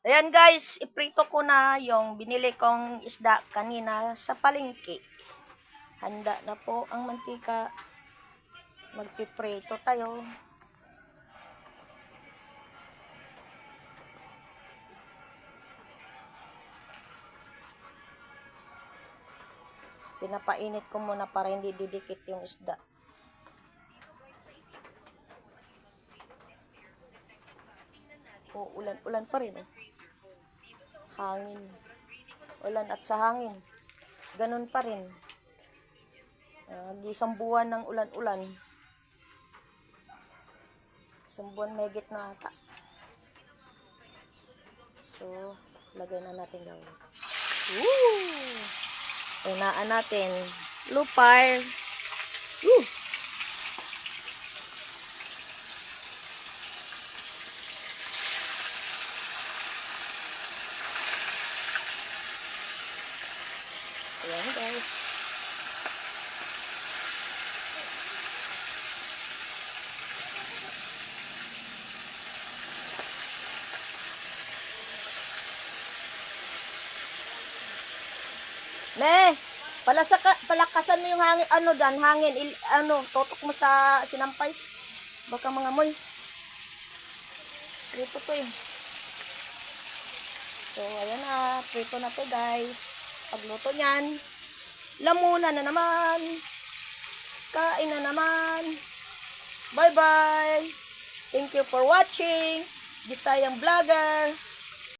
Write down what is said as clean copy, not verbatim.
Ayan guys, iprito ko na yung binili kong isda kanina sa palengke. Handa na po ang mantika. Magpiprito tayo. Pinapainit ko muna para hindi didikit yung isda. Oh, ulan pa rin. Hangin. Ulan at sa hangin. Ganun pa rin. Isang buwan ng ulan-ulan. Isang buwan mahigit na ata. So, lagay na natin gawin. Woo! Inaan natin. Lupar. Woo! Ayan guys. Palakasan mo yung hangin, tutok mo sa sinampay. Baka mga moy. Prito to eh. So, ayan na. Prito na to guys. Pagluto niyan, lamunan na naman. Kain na naman. Bye-bye. Thank you for watching. Bisayang Vlogger.